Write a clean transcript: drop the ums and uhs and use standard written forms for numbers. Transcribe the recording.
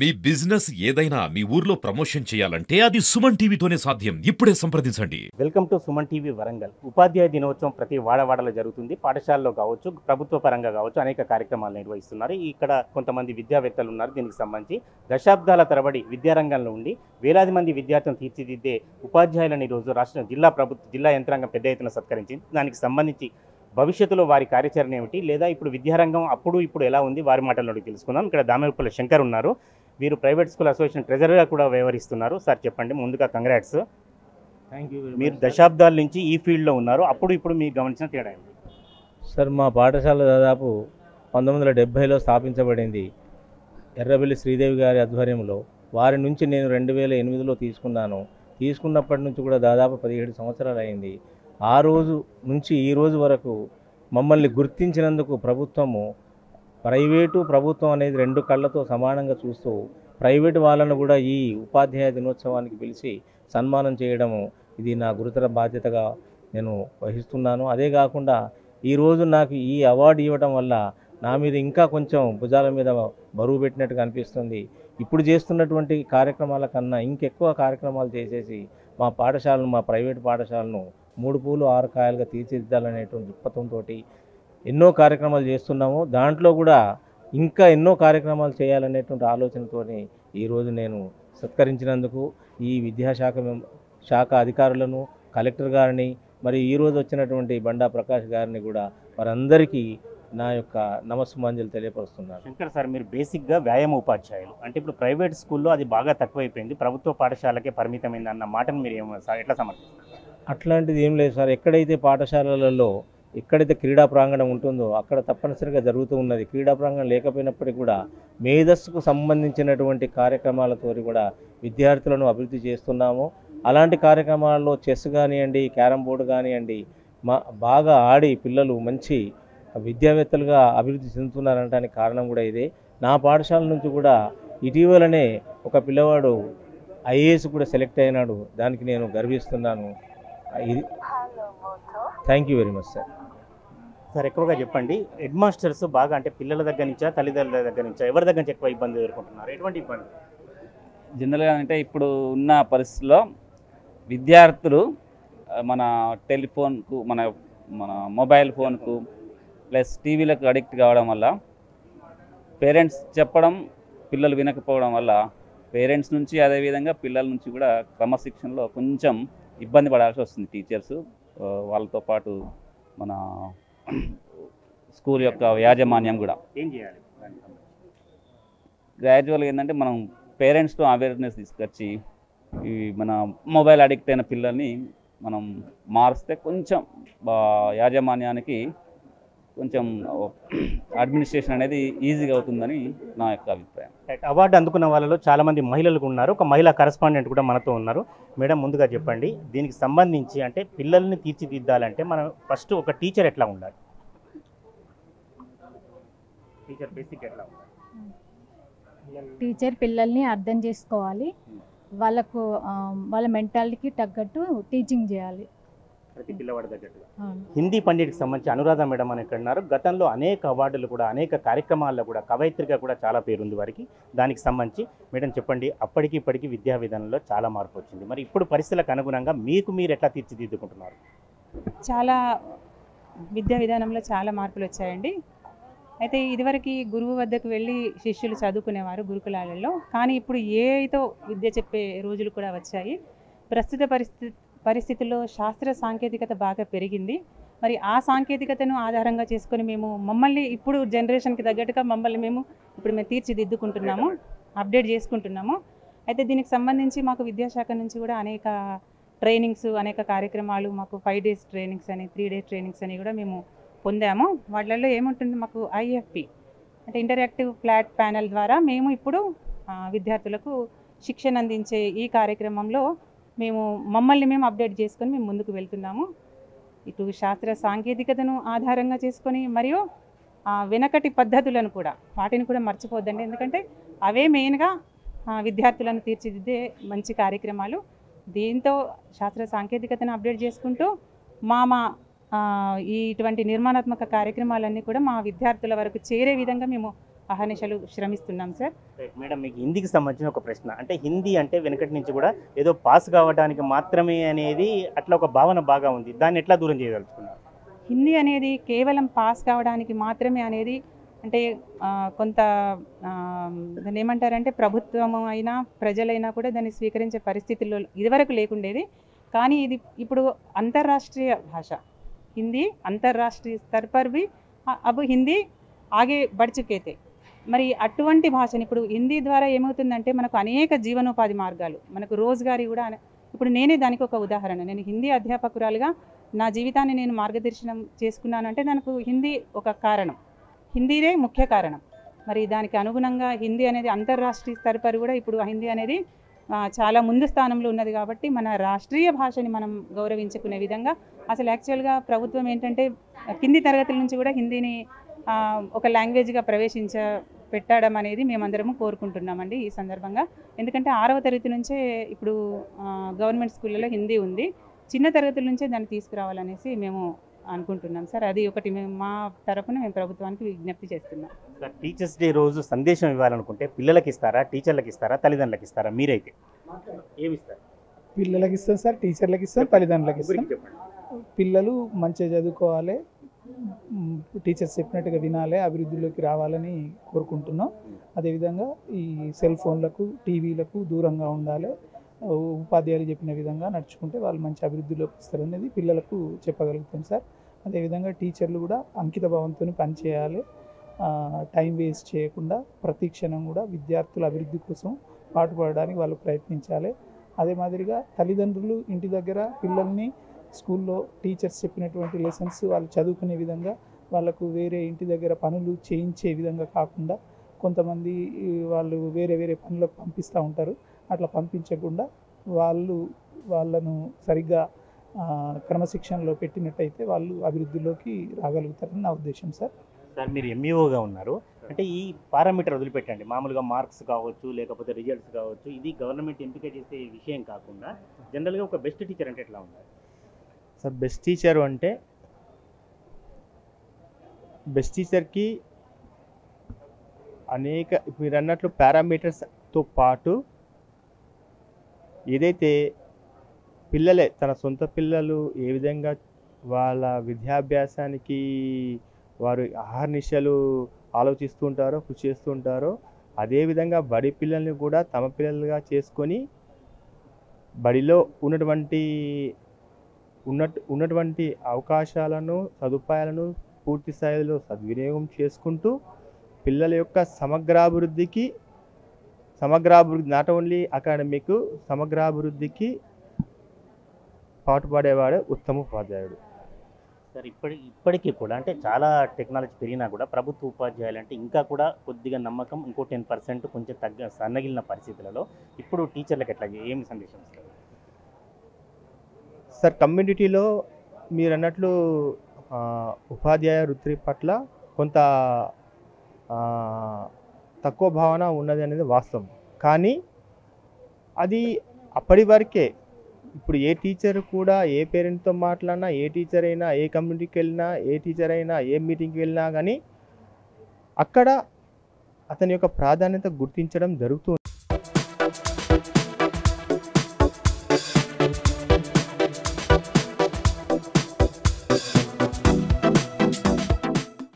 మీ business ఏదైనా మీ ఊర్లో promotion చేయాలంటే అది సుమన్ టీవీతోనే సాధ్యం. ఇప్పుడే సంప్రదించండి. Welcome to Suman TV Warangal. ఉపాధ్యాయ దినోత్సవం ప్రతి వాడవాడలో జరుగుతుంది. పాఠశాలలో కావచ్చు, ప్రభుత్వ పరంగా కావచ్చు, అనేక కార్యక్రమాలు నిర్వహిస్తున్నారు. ఇక్కడ కొంతమంది విద్యావేత్తలు ఉన్నారు. దీనికి సంబంధించి దశాబ్దాల తరబడి విద్యారంగంలో ఉండి వేలాది మంది విద్యార్థులను తీర్చిదిద్దే ఉపాధ్యాయులను ఈరోజు జిల్లా యంత్రాంగం పెద్ద ఎత్తున సత్కరించింది. దానికి సంబంధించి భవిష్యత్తులో వారి కార్యాచరణ ఏమిటి, లేదా ఇప్పుడు విద్యారంగం ఇప్పుడు ఎలా ఉంది, వారి మాటల్లోకి తెలుసుకుందాం. ఇక్కడ దామేపల్లి శంకర్ ఉన్నారు. వీరు ప్రైవేట్ స్కూల్ అసోసియేషన్ ట్రెజరర్గా కూడా వ్యవహరిస్తున్నారు. సార్ చెప్పండి, ముందుగా కంగ్రాట్స్. Thank you. మీరు దశాబ్దాల నుంచి ఈ ఫీల్డ్లో ఉన్నారు. ఇప్పుడు మీరు గమనించిన తేడా ఏంటి? సార్, మా పాఠశాల దాదాపు 1970లో స్థాపించబడింది. ఎర్రబెల్లి శ్రీదేవి గారి ఆధ్వర్యంలో. వారి నుంచి నేను 2008లో తీసుకున్నాను. తీసుకున్నప్పటి నుంచి కూడా దాదాపు 17 సంవత్సరాలు అయింది. ఆ రోజు నుంచి ఈ రోజు వరకు మమ్మల్ని గుర్తించినందుకు ప్రభుత్వము, ప్రభుత్వం అనేది రెండు కళ్ళతో సమానంగా చూస్తూ ప్రైవేటు వాళ్ళను కూడా ఈ ఉపాధ్యాయ దినోత్సవానికి పిలిచి సన్మానం చేయడము, ఇది నా గురుతర బాధ్యతగా నేను వహిస్తున్నాను. అదే కాకుండా ఈరోజు నాకు ఈ అవార్డు ఇవ్వడం వల్ల నా మీద ఇంకా కొంచెం భుజాల మీద బరువు పెట్టినట్టుగా అనిపిస్తుంది. ఇప్పుడు చేస్తున్నటువంటి కార్యక్రమాల కన్నా ఇంకెక్కువ కార్యక్రమాలు చేసేసి మా ప్రైవేటు పాఠశాలను 3 పూలు 6 కాయలుగా తీర్చిదిద్దాలనేటువంటి దృక్పథంతో ఎన్నో కార్యక్రమాలు చేస్తున్నాము. దాంట్లో కూడా ఇంకా ఎన్నో కార్యక్రమాలు చేయాలనేటువంటి ఆలోచనతో ఈరోజు నేను సత్కరించినందుకు ఈ శాఖ అధికారులను, కలెక్టర్ గారిని, మరి ఈరోజు వచ్చినటువంటి బండా ప్రకాష్ గారిని కూడా వారందరికీ నా యొక్క నమస్సుమాంజలు తెలియపరుస్తున్నాను. శంకర్ సార్, మీరు బేసిక్గా వ్యాయామ ఉపాధ్యాయులు. అంటే ఇప్పుడు ప్రైవేట్ స్కూల్లో అది బాగా తక్కువైపోయింది, ప్రభుత్వ పాఠశాలకే పరిమితమైంది అన్న మాటను మీరు ఎట్లా సమర్థిస్తారు? అట్లాంటిది ఏం లేదు సార్. ఎక్కడైతే పాఠశాలలలో ఎక్కడైతే క్రీడా ప్రాంగణం ఉంటుందో అక్కడ తప్పనిసరిగా జరుగుతూ ఉన్నది. క్రీడా ప్రాంగణం లేకపోయినప్పటికీ కూడా మేధస్సుకు సంబంధించినటువంటి కార్యక్రమాలతో కూడా విద్యార్థులను అభివృద్ధి చేస్తున్నాము. అలాంటి కార్యక్రమాల్లో చెస్ కానివ్వండి, క్యారమ్ బోర్డు కానివ్వండి, బాగా ఆడి పిల్లలు మంచి విద్యావేత్తలుగా అభివృద్ధి చెందుతున్నారనడానికి కారణం కూడా ఇదే. నా పాఠశాల నుంచి కూడా ఇటీవలనే ఒక పిల్లవాడు ఐఏఎస్ కూడా సెలెక్ట్ అయినాడు. దానికి నేను గర్విస్తున్నాను. Thank you very much sir. Sir, ఎక్కువగా చెప్పండి, హెడ్ మాస్టర్స్ బాగా అంటే పిల్లల దగ్గర నుంచా, తల్లిదండ్రుల దగ్గర నుంచా, ఎవరి దగ్గర నుంచి ఎక్కువ ఇబ్బంది ఎదుర్కొంటున్నారు? ఎటువంటి ఇబ్బంది? జనరల్గా అంటే ఇప్పుడు ఉన్న పరిస్థితుల్లో విద్యార్థులు మన టెలిఫోన్కు, మన మొబైల్ ఫోన్కు ప్లస్ టీవీలకు అడిక్ట్ కావడం వల్ల, పేరెంట్స్ చెప్పడం పిల్లలు వినకపోవడం వల్ల పేరెంట్స్ నుంచి అదేవిధంగా పిల్లల నుంచి కూడా క్రమశిక్షణలో కొంచెం ఇబ్బంది పడాల్సి వస్తుంది. టీచర్స్ వాళ్ళతో పాటు మన స్కూల్ యొక్క యాజమాన్యం కూడా ఏం చేయాలి? గ్రాడ్యువల్గా ఏంటంటే మనం పేరెంట్స్తో అవేర్నెస్ తీసుకొచ్చి ఈ మన మొబైల్ అడిక్ట్ అయిన పిల్లల్ని మనం మారిస్తే కొంచెం యాజమాన్యానికి కొంచెం అడ్మినిస్ట్రేషన్ అనేది ఈజీగా అవుతుందని నా యొక్క అభిప్రాయం. అవార్డు అందుకున్న వాళ్ళలో చాలామంది మహిళలు ఉన్నారు. ఒక మహిళా కరెస్పాండెంట్ కూడా మనతో ఉన్నారు. మేడం, ముందుగా చెప్పండి, దీనికి సంబంధించి అంటే పిల్లల్ని తీర్చిదిద్దాలంటే మనం ఫస్ట్ ఒక టీచర్ ఎట్లా ఉండాలి? టీచర్ బేసిక్ ఎట్లా ఉండాలి? టీచర్ పిల్లల్ని అర్థం చేసుకోవాలి, వాళ్ళ మెంటాలిటీకి తగ్గట్టు టీచింగ్ చేయాలి. ప్రతి పిల్లవాడి దగ్గరగా హిందీ పండిట్కి సంబంధించి అనురాధ మేడం అని ఇక్కడ ఉన్నారు. గతంలో అనేక అవార్డులు కూడా, అనేక కార్యక్రమాల్లో కూడా కవయిత్రిగా కూడా చాలా పేరుంది వారికి. దానికి సంబంధించి మేడం చెప్పండి, అప్పటికి ఇప్పటికీ విద్యా విధానంలో చాలా మార్పు వచ్చింది. మరి ఇప్పుడు పరిస్థితులకు అనుగుణంగా మీరు ఎట్లా తీర్చిదిద్దుకుంటున్నారు? చాలా విద్యా విధానంలో చాలా మార్పులు వచ్చాయండి. అయితే ఇదివరకు గురువు వద్దకు వెళ్ళి శిష్యులు చదువుకునేవారు గురుకులాలలో. కానీ ఇప్పుడు ఏఐతో విద్య చెప్పే రోజులు కూడా వచ్చాయి. ప్రస్తుత పరిస్థితుల్లో శాస్త్ర సాంకేతికత బాగా పెరిగింది. మరి ఆ సాంకేతికతను ఆధారంగా చేసుకొని మమ్మల్ని ఇప్పుడు జనరేషన్కి తగ్గట్టుగా మేము తీర్చిదిద్దుకుంటున్నాము, అప్డేట్ చేసుకుంటున్నాము. అయితే దీనికి సంబంధించి మాకు విద్యాశాఖ నుంచి కూడా అనేక ట్రైనింగ్స్, అనేక కార్యక్రమాలు, మాకు 5 days ట్రైనింగ్స్ అని, 3 days ట్రైనింగ్స్ అని కూడా మేము పొందాము. వాటిల్లో ఏముంటుంది, మాకు IFP అంటే ఇంటరాక్టివ్ ఫ్లాట్ ప్యానెల్ ద్వారా మేము ఇప్పుడు విద్యార్థులకు శిక్షణ అందించే ఈ కార్యక్రమంలో మమ్మల్ని మేము అప్డేట్ చేసుకొని మేము ముందుకు వెళ్తున్నాము. ఇటు శాస్త్ర సాంకేతికతను ఆధారంగా చేసుకొని మరియు వెనకటి పద్ధతులను కూడా, వాటిని కూడా మర్చిపోద్దండి. ఎందుకంటే అవే మెయిన్గా విద్యార్థులను తీర్చిదిద్దే మంచి కార్యక్రమాలు. దీంతో శాస్త్ర సాంకేతికతను అప్డేట్ చేసుకుంటూ ఇటువంటి నిర్మాణాత్మక కార్యక్రమాలన్నీ కూడా మా విద్యార్థుల వరకు చేరే విధంగా మేము అహర్నిశలు శ్రమిస్తున్నాం సార్. మేడం, మీకు హిందీకి సంబంధించిన ఒక ప్రశ్న. అంటే హిందీ అంటే వెనకటి నుంచి కూడా ఏదో పాస్ కావడానికి మాత్రమే అనేది అట్లా ఒక భావన బాగా ఉంది. దాన్ని ఎట్లా దూరం చేయదలుచుకున్నారు? హిందీ అనేది కేవలం పాస్ కావడానికి మాత్రమే అనేది అంటే కొంత దాన్ని ఏమంటారంటే ప్రభుత్వం అయినా ప్రజలైనా కూడా దాన్ని స్వీకరించే పరిస్థితుల్లో ఇదివరకు లేకుండేది. కానీ ఇది ఇప్పుడు అంతర్రాష్ట్రీయ భాష హిందీ, అంతర్రాష్ట్రీయ स्तर पर भी अब हिंदी आगे बढ़ चुके थे. మరి అటువంటి భాషని ఇప్పుడు హిందీ ద్వారా ఏమవుతుందంటే మనకు అనేక జీవనోపాధి మార్గాలు, మనకు రోజుగారీ కూడా ఇప్పుడు నేనే దానికి ఒక ఉదాహరణ. నేను హిందీ అధ్యాపకురాలుగా నా జీవితాన్ని నేను మార్గదర్శనం చేసుకున్నానంటే దానికి హిందీ ఒక కారణం, హిందీదే ముఖ్య కారణం. మరి దానికి అనుగుణంగా హిందీ అనేది అంతర్రాష్ట్రీయ స్థాయి పరి కూడా ఇప్పుడు హిందీ అనేది చాలా ముందు స్థానంలో ఉన్నది. కాబట్టి మన రాష్ట్రీయ భాషని మనం గౌరవించుకునే విధంగా అసలు యాక్చువల్గా ప్రభుత్వం ఏంటంటే కింది తరగతుల నుంచి కూడా హిందీని ఒక లాంగ్వేజ్గా పెట్టడం అనేది మేమందరము కోరుకుంటున్నామండి ఈ సందర్భంగా. ఎందుకంటే 6వ తరగతి నుంచే ఇప్పుడు గవర్నమెంట్ స్కూళ్ళలో హిందీ ఉంది, చిన్న తరగతుల నుంచే దాన్ని తీసుకురావాలనేసి మేము అనుకుంటున్నాం సార్. అది ఒకటి మా తరఫున మేము ప్రభుత్వానికి విజ్ఞప్తి చేస్తున్నాం. టీచర్స్ డే రోజు సందేశం ఇవ్వాలనుకుంటే పిల్లలకి ఇస్తారా, టీచర్లకు ఇస్తారా, తల్లిదండ్రులకు ఇస్తారా? మీరైతే ఏమి ఇస్తారు? పిల్లలకి ఇస్తాం సార్, టీచర్లకు ఇస్తాం, తల్లిదండ్రులకు ఇస్తాం. పిల్లలు మంచిగా చదువుకోవాలి, టీచర్స్ చెప్పినట్టుగా వినాలి, అభివృద్ధిలోకి రావాలని కోరుకుంటున్నాం. అదేవిధంగా ఈ సెల్ ఫోన్లకు, టీవీలకు దూరంగా ఉండాలి, ఉపాధ్యాయులు చెప్పిన విధంగా నడుచుకుంటే వాళ్ళు మంచి అభివృద్ధిలోకి వస్తారనేది పిల్లలకు చెప్పగలుగుతాం సార్. అదేవిధంగా టీచర్లు కూడా అంకిత భావంతో పనిచేయాలి, టైం వేస్ట్ చేయకుండా ప్రతి క్షణం కూడా విద్యార్థుల అభివృద్ధి కోసం పాటుపడడానికి వాళ్ళు ప్రయత్నించాలి. అదే మాదిరిగా తల్లిదండ్రులు ఇంటి దగ్గర పిల్లల్ని స్కూల్లో టీచర్స్ చెప్పినటువంటి లెసన్స్ వాళ్ళు చదువుకునే విధంగా, వాళ్ళకు వేరే ఇంటి దగ్గర పనులు చేయించే విధంగా కాకుండా కొంతమంది వాళ్ళు వేరే వేరే పనులకు పంపిస్తూ ఉంటారు, అట్లా పంపించకుండా వాళ్ళను సరిగ్గా క్రమశిక్షణలో పెట్టినట్టయితే వాళ్ళు అభివృద్ధిలోకి రాగలుగుతారని నా ఉద్దేశం సార్. సార్, మీరు ఎంఈఓగా ఉన్నారు అంటే ఈ పారామీటర్ వదిలిపెట్టండి, మామూలుగా మార్క్స్ కావచ్చు లేకపోతే రిజల్ట్స్ కావచ్చు, ఇది గవర్నమెంట్ ఎంపిక చేసే విషయం కాకుండా జనరల్గా ఒక బెస్ట్ టీచర్ అంటే ఎట్లా ఉండాలి సార్? బెస్ట్ టీచర్ అంటే బెస్ట్ టీచర్కి అనేక మీరు అన్నట్లు పారామీటర్స్తో పాటు ఏదైతే పిల్లలే తన సొంత పిల్లలు ఏ విధంగా వాళ్ళ విద్యాభ్యాసానికి వారు అహర్నిశలు ఆలోచిస్తూ ఉంటారో, కృషి చేస్తూ ఉంటారో, అదేవిధంగా బడి పిల్లల్ని కూడా తమ పిల్లలుగా చేసుకొని బడిలో ఉన్నటువంటి అవకాశాలను, సదుపాయాలను పూర్తి స్థాయిలో సద్వినియోగం చేసుకుంటూ పిల్లల యొక్క సమగ్రాభివృద్ధి నాట్ ఓన్లీ అకాడమిక్ సమగ్రాభివృద్ధికి పాటుపడేవాడే ఉత్తమ ఉపాధ్యాయుడు. సార్, ఇప్పటికీ కూడా అంటే చాలా టెక్నాలజీ పెరిగినా కూడా ప్రభుత్వ ఉపాధ్యాయులు అంటే ఇంకా కూడా కొద్దిగా నమ్మకం, ఇంకో 10% కొంచెం సన్నగిలిన పరిస్థితులలో ఇప్పుడు టీచర్లకు ఎట్లా ఏమి సందేశం ఇస్తారు సార్? కమ్యూనిటీలో మీరు అన్నట్లు ఉపాధ్యాయ వృత్తి పట్ల కొంత తక్కువ భావన ఉన్నది అనేది వాస్తవం. కానీ అది అప్పటి వరకే. ఇప్పుడు ఏ టీచర్ కూడా ఏ పేరెంట్తో మాట్లాడినా, ఏ టీచర్ అయినా, ఏ కమ్యూనిటీకి వెళ్ళినా, ఏ టీచర్ అయినా, ఏ మీటింగ్కి వెళ్ళినా కానీ అక్కడ అతని యొక్క ప్రాధాన్యత గుర్తించడం జరుగుతుంది.